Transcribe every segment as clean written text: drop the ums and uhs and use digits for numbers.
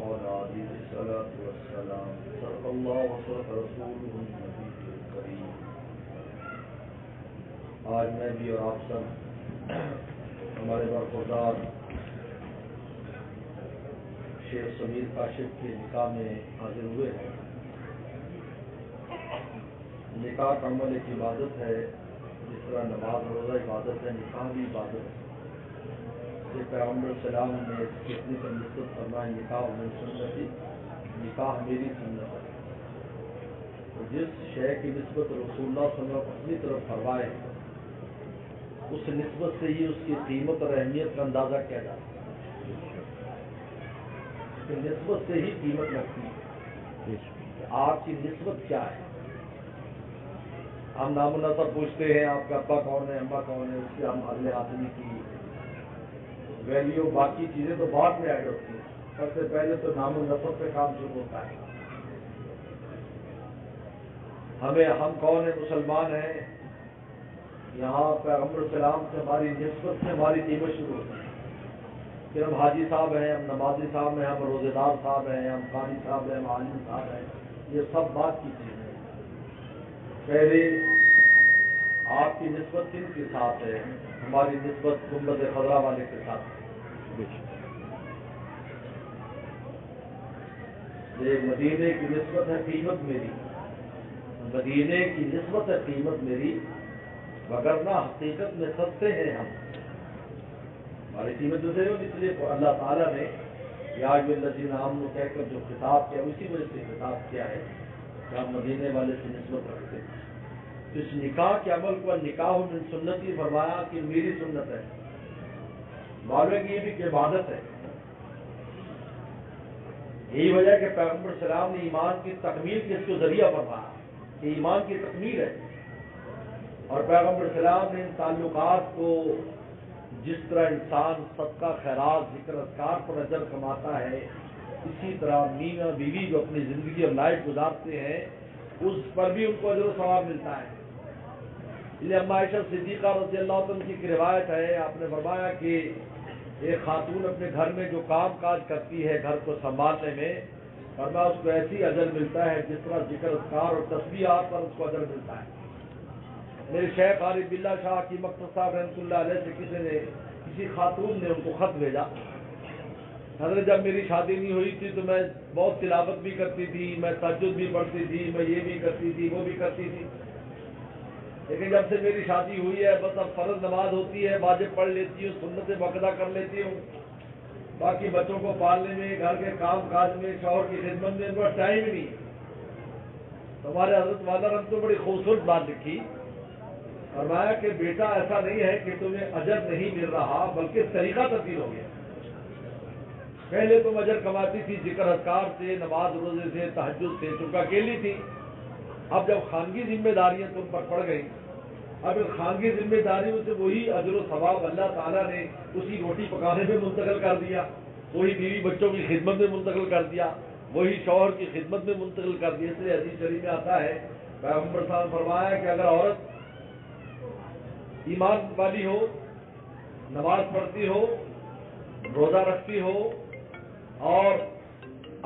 وعلى آله الصلاة والسلام صدق الله وصدق رسوله النبي الكريم۔ آج میں بھی اور آپ سب ہمارے برخوردار شیخ سمیر کاشف کے نکاح میں حاضر ہوئے ہیں۔ نکاح کا عمل ایک عبادت ہے، جس طرح نماز روزہ عبادت ہے، نکاح بھی عبادت ہے۔ یہ پیغمبر السلام نے کتنی پر نسبت فرمایا، نکاح من سنتی، نکاح میری سنت ہے۔ تو جس شے کی نسبت رسول اللہ صلی اللہ علیہ وسلم اپنی طرف فرمائے، اس نسبت سے ہی اس کی قیمت اور اہمیت کا اندازہ کیا جاتا ہے، کہ نسبت سے ہی قیمت لگتی ہے کہ آپ کی نسبت کیا ہے۔ ہم نام و نسب پوچھتے ہیں، آپ کا ابا کون ہے، اماں کون ہے، اس سے ہم اگلے آدمی کی ویلیو، باقی چیزیں تو بعد میں ایڈ ہوتی ہیں۔ سب سے پہلے تو نام و نسب پہ کام شروع ہوتا ہے۔ ہم کون ہیں، مسلمان ہیں، یہاں پیغمبر السلام سے ہماری نسبت سے ہماری قیمت شروع ہوتی ہے۔ پھر ہم حاجی صاحب ہیں، ہم نمازی صاحب ہیں، ہم روزے دار صاحب ہیں، ہم قاری صاحب ہیں، ہم عالم صاحب ہیں، یہ سب بات کی چیزیں ہیں۔ پہلے آپ کی نسبت کن کے ساتھ ہے؟ ہماری نسبت گنبد خضرا والے کے ساتھ ہے۔ یہ مدینے کی نسبت ہے، قیمت میری، مدینے کی نسبت ہے، قیمت میری، وگرنہ حقیقت میں سستے ہیں ہم، ہماری قیمت جو ہے، اس لیے اللہ تعالیٰ نے یا ایھا الذین آمنوا کہہ کر جو خطاب کیا، اسی وجہ سے خطاب کیا ہے کہ ہم مدینے والے سے نسبت رکھتے ہیں۔ اس نکاح کے عمل کو نکاح من سنتی فرمایا کہ میری سنت ہے، معلوم ہے کہ یہ بھی کہ عبادت ہے۔ یہی وجہ ہے کہ پیغمبر السلام نے ایمان کی تکمیل کے اس کو ذریعہ فرمایا کہ ایمان کی تکمیل ہے، اور پیغمبر السلام نے ان تعلقات کو، جس طرح انسان صدقہ خیرات ذکر اذکار پر اجر کماتا ہے، اسی طرح میاں بیوی جو اپنی زندگی اور لائف گزارتے ہیں، اس پر بھی ان کو اجر و ثواب ملتا ہے۔ اس لیے اما عائشہ صدیقہ رضی اللہ عنہ کی روایت ہے، آپ نے فرمایا کہ ایک خاتون اپنے گھر میں جو کام کاج کرتی ہے گھر کو سنبھالنے میں، فرمایا اس کو ایسی اجر ملتا ہے جس طرح ذکر اذکار اور تسبیحات پر اس کو اجر ملتا ہے۔ میرے شیخ عارف باللہ شاہ کی مقصد صاحب رحمۃ اللہ علیہ سے کسی خاتون نے ان کو خط بھیجا، حضرت جب میری شادی نہیں ہوئی تھی تو میں بہت تلاوت بھی کرتی تھی، میں تہجد بھی پڑھتی تھی، میں یہ بھی کرتی تھی، وہ بھی کرتی تھی، لیکن جب سے میری شادی ہوئی ہے بس اب فرض نماز ہوتی ہے، واجب پڑھ لیتی ہوں، سنت باقاعدہ کر لیتی ہوں، باقی بچوں کو پالنے میں، گھر کے کام کاج میں، شوہر کی خدمت میں بڑا ٹائم ہی نہیں ہے۔ ہمارے حضرت والا رحمۃ تو بڑی خوبصورت بات لکھی، فرمایا کہ بیٹا ایسا نہیں ہے کہ تمہیں اجر نہیں مل رہا، بلکہ طریقہ تبدیل ہو گیا۔ پہلے تم اجر کماتی تھی ذکر اذکار سے، نماز روزے سے، تہجد سے، چونکہ اکیلی تھی، اب جب خانگی ذمہ داریاں تم پر پڑ گئی، اب ان خانگی ذمہ داریوں سے وہی اجر و ثواب اللہ تعالیٰ نے اسی روٹی پکانے میں منتقل کر دیا، وہی بیوی بچوں کی خدمت میں منتقل کر دیا، وہی شوہر کی خدمت میں منتقل کر دیا۔ اس لیے حدیث شریف میں آتا ہے، پیغمبر صاحب نے فرمایا کہ اگر عورت ایمان والی ہو، نماز پڑھتی ہو، روزہ رکھتی ہو، اور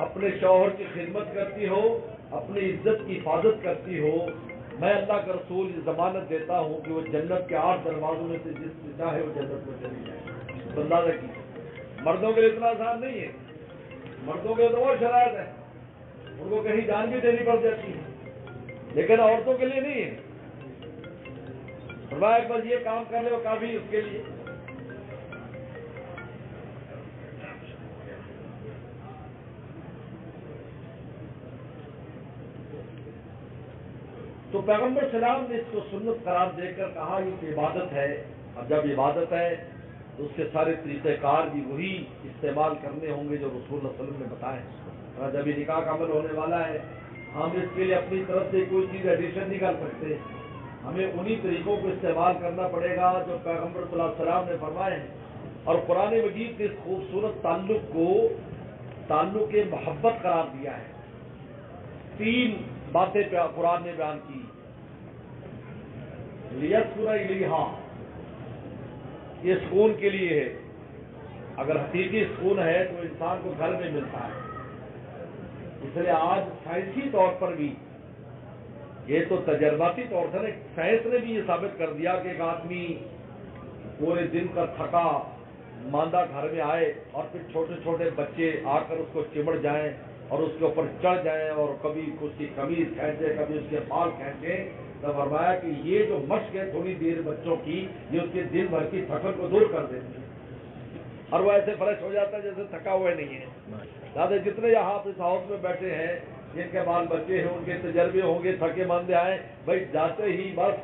اپنے شوہر کی خدمت کرتی ہو، اپنی عزت کی حفاظت کرتی ہو، میں اللہ کا رسول ضمانت دیتا ہوں کہ وہ جنت کے 8 دروازوں میں سے جس سے چاہے وہ جنت میں چلی جائے۔ اندازہ کی مردوں کے لیے اتنا آسان نہیں ہے، مردوں کے لیے تو اور شرائط ہے، ان کو کہیں جان بھی دینی پڑ جاتی ہے، لیکن عورتوں کے لیے نہیں ہے۔ فرمایا ایک بار یہ کام کر لے وہ کافی اس کے لیے۔ تو پیغمبر السلام نے اس کو سنت قرار دے کر کہا یہ کہ عبادت ہے۔ اب جب عبادت ہے تو اس کے سارے طریقہ کار بھی وہی استعمال کرنے ہوں گے جو رسول اللہ صلی اللہ علیہ وسلم نے بتائے۔ اور جب یہ نکاح کا عمل ہونے والا ہے، ہم اس کے لیے اپنی طرف سے کوئی چیز ایڈیشن نہیں کر سکتے، ہمیں انہی طریقوں کو استعمال کرنا پڑے گا جو پیغمبر صلی اللہ علیہ وسلم نے فرمائے ہیں۔ اور قرآن مجید نے اس خوبصورت تعلق کو تعلق محبت قرار دیا ہے۔ 3 باتیں قرآن نے بیان کی، لیسکن الیہا، یہ سکون کے لیے ہے، اگر حقیقی سکون ہے تو انسان کو گھر میں ملتا ہے، اس لیے آج سائنسی طور پر بھی یہ تو تجرباتی طور سے سائنس نے بھی یہ ثابت کر دیا کہ ایک آدمی پورے دن کا تھکا ماندہ گھر میں آئے اور پھر چھوٹے چھوٹے بچے آ کر اس کو چمڑ جائیں اور اس کے اوپر چڑھ جائیں اور کبھی اس کی قمیض کھینچے کبھی اس کے بال کھینچے، تو فرمایا کہ یہ جو مشق ہے تھوڑی دیر بچوں کی، یہ اس کے دن بھر کی تھکن کو دور کر دیتی ہے اور وہ ایسے فریش ہو جاتا ہے جیسے تھکا ہوا نہیں ہے۔ زیادہ جتنے یہاں اس ہاؤس میں بیٹھے ہیں جن کے بال بچے ہیں ان کے تجربے ہوں گے، تھکے مندے آئے، بھائی جاتے ہی بس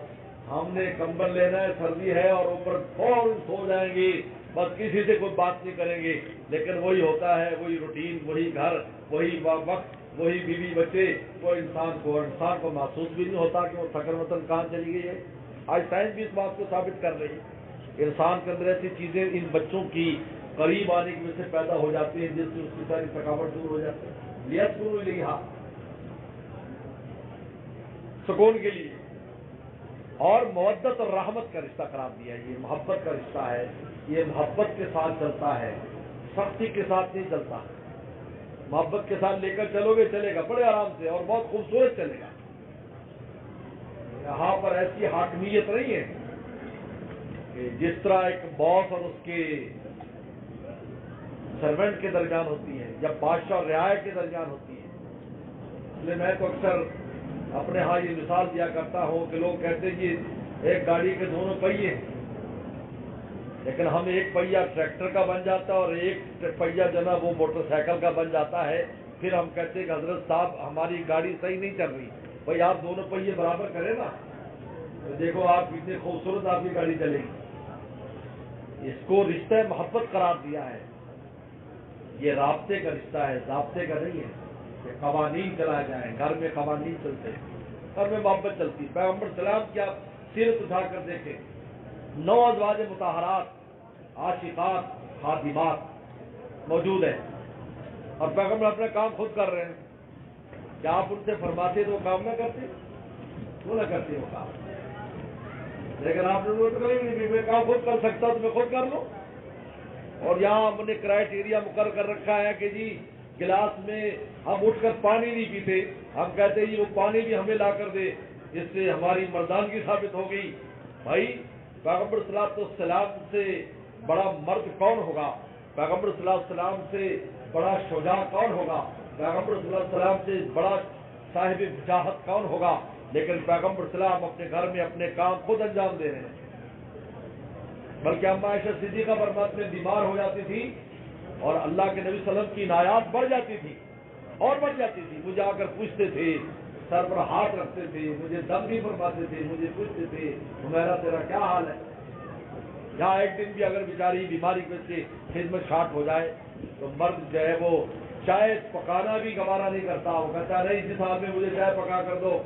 ہم نے کمبل لینا ہے، سردی ہے اور اوپر فوراً سو جائیں گے، بس کسی سے کوئی بات نہیں کریں گے، لیکن وہی ہوتا ہے، وہی روٹین، وہی گھر، وہی وقت، وہی بیوی بچے، وہ انسان کو محسوس بھی نہیں ہوتا کہ وہ تھکن وطن کہاں چلی گئی ہے۔ آج سائنس بھی اس بات کو ثابت کر رہی ہے، انسان کے اندر ایسی چیزیں ان بچوں کی قریب آنے کی وجہ سے پیدا ہو جاتی ہیں جس سے اس کی ساری تھکاوٹ دور ہو جاتی ہے۔ لیسکن لہا سکون کے لیے، اور مودت اور رحمت کا رشتہ قرار دیا ہے، یہ محبت کا رشتہ ہے، یہ محبت کے ساتھ چلتا ہے، سختی کے ساتھ نہیں چلتا۔ محبت کے ساتھ لے کر چلو گے چلے گا بڑے آرام سے اور بہت خوبصورت چلے گا۔ یہاں پر ایسی حاکمیت نہیں ہے کہ جس طرح ایک باس اور اس کے سرونٹ کے درمیان ہوتی ہے یا بادشاہ اور رعایا کے درمیان ہوتی ہے۔ اس لیے میں تو اکثر اپنے ہاں یہ مثال دیا کرتا ہوں کہ لوگ کہتے ہیں جی ایک گاڑی کے دونوں پہیے ہیں، لیکن ہم ایک پہیہ ٹریکٹر کا بن جاتا ہے اور ایک پہیہ جو نا وہ موٹر سائیکل کا بن جاتا ہے، پھر ہم کہتے ہیں کہ حضرت صاحب ہماری گاڑی صحیح نہیں چل رہی، بھائی آپ دونوں پہیے برابر کریں نا تو دیکھو آپ کتنے خوبصورت آپ کی گاڑی چلے گی۔ اس کو رشتہ محبت قرار دیا ہے، یہ رابطے کا رشتہ ہے، ضابطے کا نہیں ہے کہ قوانین چلائے جائیں، گھر میں قوانین چلتے ہیں، گھر میں محبت چلتی۔ پیغمبر سلام کی آپ سیرت اٹھا کر دیکھیں، 9 ازواج مطہرات، عاشقات، خادمات موجود ہیں اور پیغمبر اپنا کام خود کر رہے ہیں، کیا آپ ان سے فرماتے تو وہ کام نہ کرتے؟ وہ نہ کرتے وہ کام، لیکن آپ نے میں کام خود کر سکتا ہوں تو میں خود کر لوں۔ اور یہاں ہم نے کرائٹیریا مقرر کر رکھا ہے کہ جی گلاس میں ہم اٹھ کر پانی نہیں پیتے، ہم کہتے ہیں جی وہ پانی بھی ہمیں لا کر دے، اس سے ہماری مردانگی ثابت ہو گئی۔ بھائی پیغمبر صلی اللہ علیہ وسلم سے بڑا مرد کون ہوگا؟ پیغمبر صلی اللہ علیہ وسلم سے بڑا شجاع کون ہوگا؟ پیغمبر صلی اللہ علیہ وسلم سے بڑا صاحب وجاہت کون ہوگا؟ لیکن پیغمبر صلی اللہ علیہ وسلم اپنے گھر میں اپنے کام خود انجام دے رہے ہیں، بلکہ اما عائشہ صدیقہ برمت میں بیمار ہو جاتی تھی اور اللہ کے نبی صلی اللہ علیہ وسلم کی عنایات بڑھ جاتی تھی اور بڑھ جاتی تھی، مجھے آ کر پوچھتے تھے، سر پر ہاتھ رکھتے تھے، مجھے دم بھی فرماتے تھے، مجھے پوچھتے تھے ہمیرا تیرا کیا حال ہے؟ یہاں ایک دن بھی اگر بیچاری بیماری کی خدمت شاٹ ہو جائے تو مرد جو ہے وہ چائے پکانا بھی گوارا نہیں کرتا، وہ کہتا نہیں جس حال میں مجھے چائے پکا کر دو۔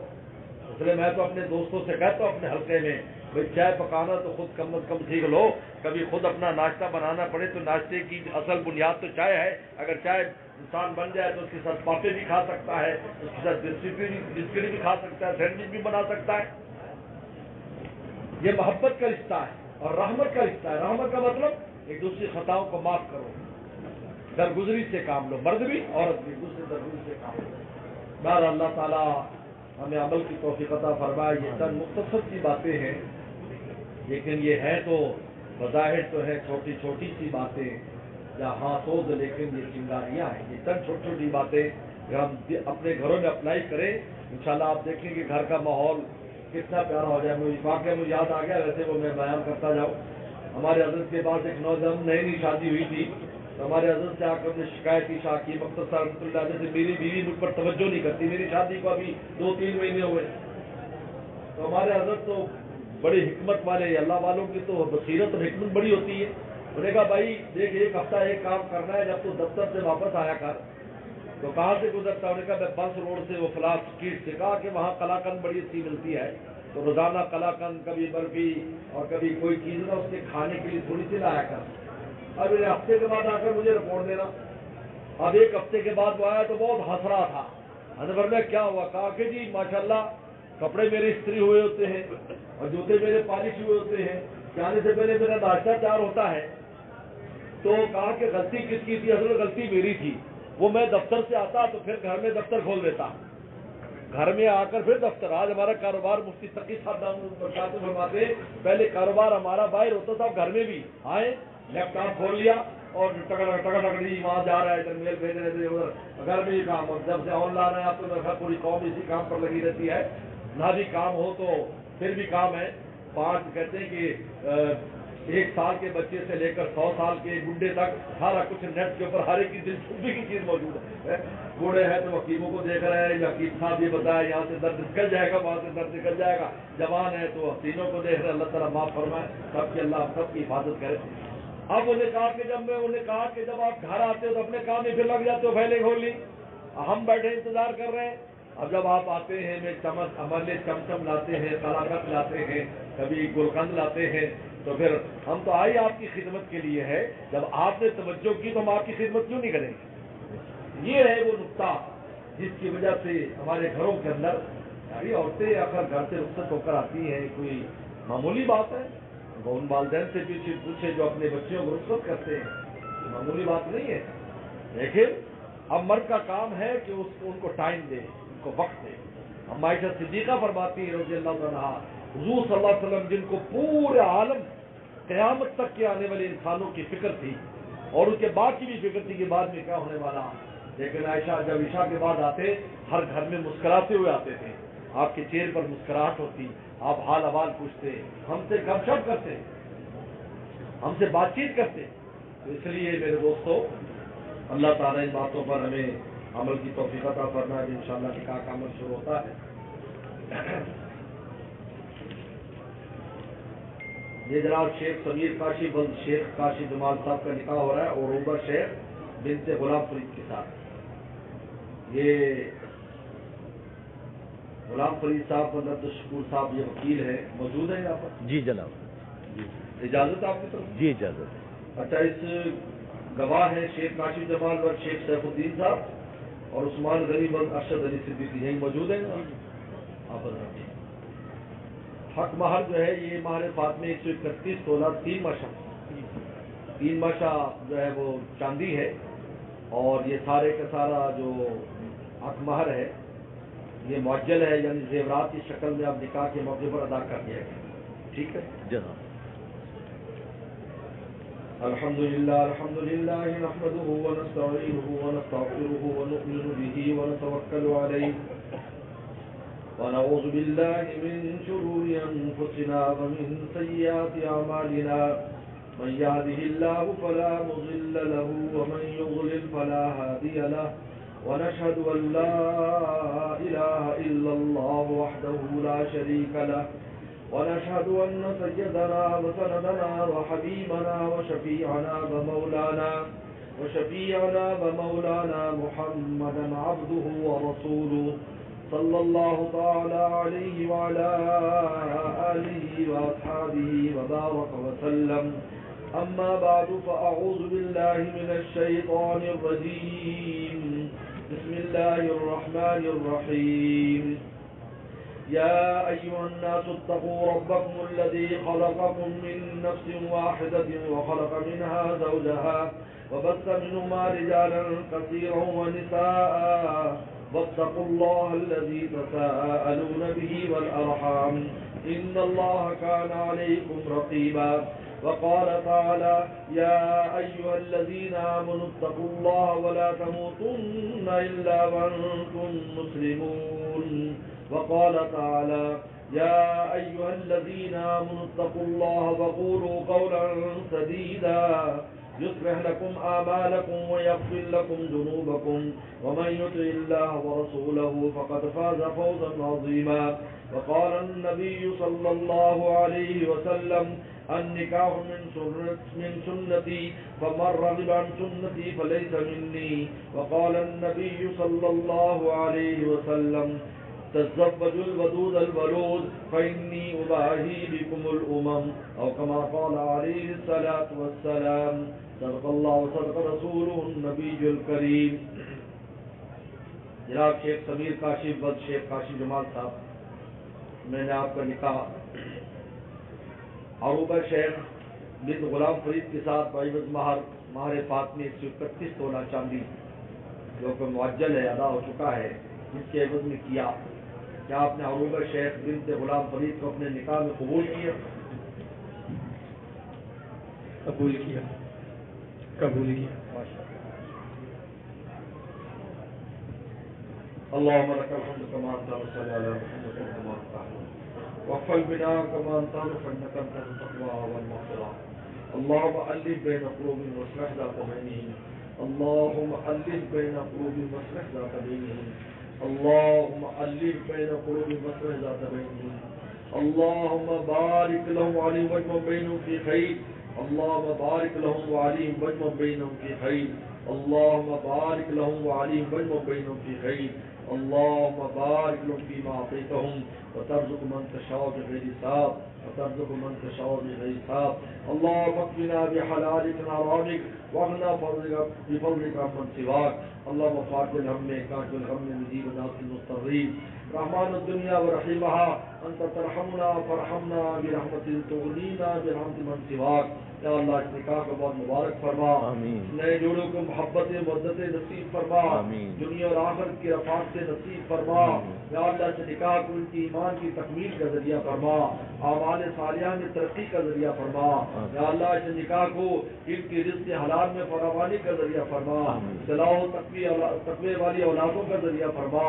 اس لیے میں تو اپنے دوستوں سے کہتا ہوں اپنے حلقے میں، بھائی چائے پکانا تو خود کم از کم سیکھ لو، کبھی خود اپنا ناشتہ بنانا پڑے تو ناشتے کی اصل بنیاد تو چائے ہے، اگر چائے انسان بن جائے تو اس کے ساتھ پاپے بھی کھا سکتا ہے، اس کے ساتھ بسکٹ بھی کھا سکتا ہے، سینڈوچ بھی بنا سکتا ہے۔ یہ محبت کا رشتہ ہے اور رحمت کا رشتہ ہے۔ رحمت کا مطلب ایک دوسری خطاؤں کو معاف کرو، درگزری سے کام لو، مرد بھی عورت بھی دوسرے درگزری سے کام لو۔ بہر اللہ تعالیٰ ہمیں عمل کی توفیق عطا فرمائے۔ یہ چند مختصر سی باتیں ہیں، لیکن یہ ہے تو بظاہر تو ہے چھوٹی چھوٹی سی باتیں یا ہاتھوز، لیکن یہ چنگاریاں ہیں۔ یہ چند چھوٹی چھوٹی باتیں اگر ہم اپنے گھروں میں اپلائی کریں انشاءاللہ آپ دیکھیں کہ گھر کا ماحول کتنا پیارا ہو جائے۔ مجھے واقعہ مجھے یاد آ گیا، ویسے وہ میں بیان کرتا جاؤں۔ ہمارے حضرت کے پاس ایک نوجوان نئی شادی ہوئی تھی تو ہمارے حضرت سے آ کر نے شکایت کی، شاہ کی مقصد صاحب رحمۃ اللہ علیہ سے میری بیوی مجھ پر توجہ نہیں کرتی، میری شادی کو ابھی 2-3 مہینے ہوئے۔ تو ہمارے حضرت تو بڑی حکمت والے، اللہ والوں کی تو بصیرت اور حکمت بڑی ہوتی ہے۔ انہوں نے کہا بھائی دیکھ ایک ہفتہ ایک کام کرنا ہے، جب تو دفتر سے واپس آیا کر تو کہاں سے گزرتا؟ انہوں نے کہا میں بنس روڈ سے وہ فلاس اسٹریٹ سے، کہا کہ وہاں قلاقند بڑی اچھی ملتی ہے تو روزانہ قلاقند، کبھی برفی اور کبھی کوئی چیز نا اس کے کھانے کے لیے تھوڑی سی لایا کر۔ اب ایک ہفتے کے بعد آ کر مجھے رپورٹ دینا۔ اب ایک ہفتے کے بعد وہ آیا تو بہت ہنس رہا تھا۔ حضرت میں کیا ہوا؟ کہا کہ جی ماشاءاللہ کپڑے میرے استری ہوئے ہوتے ہیں اور جوتے میرے پالش ہوئے ہوتے ہیں، جانے سے پہلے میرا ناشتہ تیار ہوتا ہے۔ تو کہا کہ غلطی کس کی تھی؟ حضرت غلطی میری تھی، وہ میں دفتر سے آتا تو پھر گھر میں دفتر کھول دیتا، گھر میں آ کر پھر دفتر۔ آج ہمارا کاروبار مفتی تقی صاحب فرماتے پہلے کاروبار ہمارا باہر ہوتا تھا، گھر میں بھی آئے لیپ ٹاپ کھول لیا اور ٹکڑی وہاں جا رہا ہے، ادھر میل بھیج رہے تھے، ادھر گھر میں ہی کام، اور جب سے آن لائن ہے آپ کو پوری قوم اسی کام پر لگی رہتی ہے، نہ بھی کام ہو تو پھر بھی کام ہے۔ 5 کہتے ہیں کہ 1 سال کے بچے سے لے کر 100 سال کے بوڑھے تک سارا کچھ نیٹ کے اوپر ہر ایک کی دلچسپی کی چیز موجود ہے۔ بوڑھے ہیں تو حکیموں کو دیکھ رہے ہیں، حکیم صاحب یہ بتایا یہاں سے درد نکل جائے گا، وہاں سے درد نکل جائے گا۔ جوان ہے تو حسینوں کو دیکھ رہے ہیں، اللہ تعالیٰ معاف فرمائے، سب کی اللہ سب کی حفاظت کرے۔ اب انہیں کہا کہ جب آپ گھر آتے ہو تو اپنے کام میں پھر لگ جاتے ہو، پہلے کھول لی، ہم بیٹھے انتظار کر رہے ہیں۔ اب جب آپ آتے ہیں میں ہمارے چمچم لاتے ہیں، قلاقت لاتے ہیں، کبھی گلقند لاتے ہیں، تو پھر ہم تو آئی آپ کی خدمت کے لیے ہے، جب آپ نے توجہ کی تو ہم آپ کی خدمت کیوں نہیں کریں گے؟ یہ ہے وہ نقطہ جس کی وجہ سے ہمارے گھروں کے اندر ابھی عورتیں آخر گھر سے رخصت ہو کر آتی ہیں، کوئی معمولی بات ہے، وہ ان والدین سے پوچھے جو اپنے بچوں کو رخصت کرتے ہیں، معمولی بات نہیں ہے۔ لیکن اب مرد کا کام ہے کہ ان کو ٹائم دے، ان کو وقت دے۔ اب عائشہ صدیقہ فرماتی ہے رضی اللہ عنہا، حضور صلی اللہ علیہ وسلم جن کو پورے عالم قیامت تک کے آنے والے انسانوں کی فکر تھی اور ان کے بعد کی بھی فکر تھی کہ بعد میں کیا ہونے والا، لیکن عائشہ جب عشاء کے بعد آتے ہر گھر میں مسکراتے ہوئے آتے تھے، آپ کے چہرے پر مسکراہٹ ہوتی، آپ حال احوال پوچھتے، ہم سے گپ شپ کرتے، ہم سے بات چیت کرتے۔ تو اس لیے میرے دوستو اللہ تعالیٰ ان باتوں پر ہمیں عمل کی توفیق عطا فرمائے، انشاءاللہ نکاح کا عمل شروع ہوتا ہے۔ یہ جناب شیخ سمیر کاشی بند شیخ کاشی جمال صاحب کا نکاح ہو رہا ہے اور عروبہ شیخ بنت غلام فرید کے ساتھ۔ یہ غلام فرید صاحب عبد الشکور صاحب یہ وکیل ہیں، موجود ہیں یہاں پر؟ جی جناب، اجازت آپ کی طرف؟ جی اجازت۔ اچھا، اس گواہ ہیں شیخ کاشی جمال بند شیخ سیف الدین صاحب اور عثمان غنی بند ارشد علی صدیقی، یہی موجود ہیں آپ؟ حق مہر جو ہے یہ مہر فاطمہ 131 تولہ 3 ماشا جو ہے وہ چاندی ہے، اور یہ سارے کا سارا جو حق مہر ہے یہ معجل ہے، یعنی زیورات کی شکل میں اب نکاح کے موقع پر ادا کر دیا گیا۔ ٹھیک ہے جناب۔ الحمدللہ نحمده ونستعینه ونستغفره ونؤمن به ونتوکل علیہ ونعوذ بالله من شرور أنفسنا ومن سيئات أعمالنا، من يهده الله فلا مضل له ومن يضلل فلا هادي له، ونشهد أن لا إله إلا الله وحده لا شريك له، ونشهد أن سيدنا وسندنا وحبيبنا وشفيعنا ومولانا محمدا عبده ورسوله صلى الله تعالى عليه وعلى آله وأصحابه وبارك وسلم، أما بعد فأعوذ بالله من الشيطان الرجيم، بسم الله الرحمن الرحيم، يا أيها الناس اتقوا ربكم الذي خلقكم من نفس واحدة وخلق منها زوجها وبث منهما رجالا كثيرا ونساء، واتقوا الله الذي تساءلون به والأرحام إن الله كان عليكم رقيبا، وقال تعالى يا أيها الذين آمنوا اتقوا الله ولا تموتن إلا وأنتم مسلمون، وقال تعالى يا أيها الذين آمنوا اتقوا الله وقولوا قولا سديدا يصلح لكم آمالكم ويغفر لكم ذنوبكم، ومن يطع الله ورسوله فقد فاز فوزا عظيما، وقال النبي صلى الله عليه وسلم النكاح من سنتي فمن رغب عن سنتي فليس مني، وقال النبي صلى الله عليه وسلم تزوجوا الودود الولود فإني أباهي بكم الأمم، أو كما قال عليه الصلاة والسلام، صدق الله وصدق رسوله النبي الكريم۔ جناب شیخ سمیر کاشی بد شیخ کاشی جمال صاحب، میں نے آپ کا نکاح عروبہ شیخ بنت غلام فرید کے ساتھ بعوض مہر فاطمہ 131 تولہ چاندی جو کہ معجل ہے، ادا ہو چکا ہے، جس کے عوض میں کیا؟ کیا آپ نے عروبہ شیخ بنت غلام فرید کو اپنے نکاح میں قبول کیا؟ قبول کیا، قبول کیا. اللهم لك الحمد كما انت وصل على محمد كما انت وفل بنا كما انت فانك انت التقوى والمغفرة. اللهم الف بين قلوبهم واصلح ذات بينهم. اللهم الف بين قلوبهم واصلح ذات بينهم. اللهم الف بين قلوبهم واصلح ذات بينهم. اللهم بارك لهم وعليهم واجمع بينهم في خير. اللهم بارك لهم وعليهم واجمع بينهم في خير. اللهم بارك لهم وعليهم واجمع بينهم في خير. اللهم بارك لهم فيما اعطيتهم وترزق من تشاء بغير حساب وترزق من تشاء بغير حساب. اللهم اكفنا بحلالك عن حرامك واغننا بفضلك عمن سواك. اللهم فاعل الهم كاش الهم مجيب الناس المضطرين. رحمن الدنيا ورحيمها انت ترحمنا فرحمنا برحمت تغنينا برحمت من سواك. یا اللہ اس نکاح کو بہت مبارک فرما. نئے جوڑوں کو محبت مدت نصیب فرما. دنیا اور آخرت کی رفعت سے نصیب فرما. یا اللہ اس نکاح کو ان کی ایمان کی تکمیل کا ذریعہ فرما. اعمال صالحہ میں ترقی کا ذریعہ فرما. یا اللہ اس نکاح کو ان کی رزق حلال میں فراوانی کا ذریعہ فرما. صلاح و تقوی والی اولادوں کا ذریعہ فرما.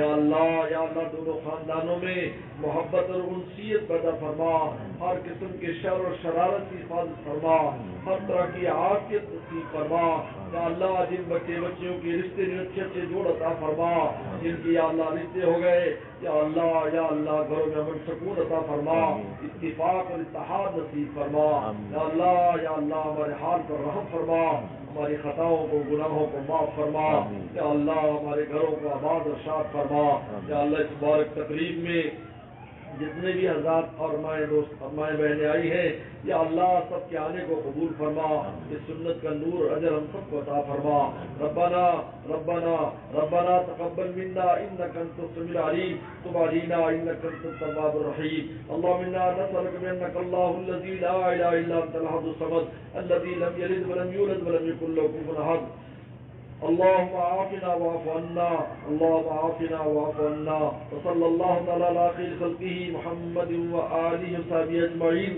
یا اللہ دونوں خاندانوں میں محبت اور انسیت پیدا فرما. ہر قسم کے شر اور شرارت کی حفاظت فرما. ہر طرح کی عافیت نصیب فرما. یا اللہ جن بچیوں کے رشتے اچھے اچھے جوڑ عطا فرما. جن کی یا اللہ رشتے ہو گئے یا اللہ گھروں میں امن سکون عطا فرما. اتفاق اور اتحاد نصیب فرما. یا اللہ ہمارے حال پر رحم فرما. ہماری خطاؤں کو گناہوں کو معاف فرما. یا اللہ ہمارے گھروں کو آباد اور شاد فرما. یا اللہ اس مبارک تقریب میں جتنے بھی حضرات اور مائیں دوست اور مائیں بہنیں آئی ہیں یا اللہ سب کے آنے کو قبول فرما. اس سنت کا نور اجر ہم سب کو عطا فرما. ربنا ربنا ربنا تقبل منا انك انت السميع العليم تب علينا انك انت التواب الرحيم. اللهم انا نسالك بانك الله الذي لا اله الا انت الاحد الصمد الذي لم يلد ولم يولد ولم يكن له كفوا احد. اللهم عافنا واعف عنا. اللهم عافنا واعف عنا. وصلى الله تعالى على خير خلقه محمد وآله وصحبه أجمعين.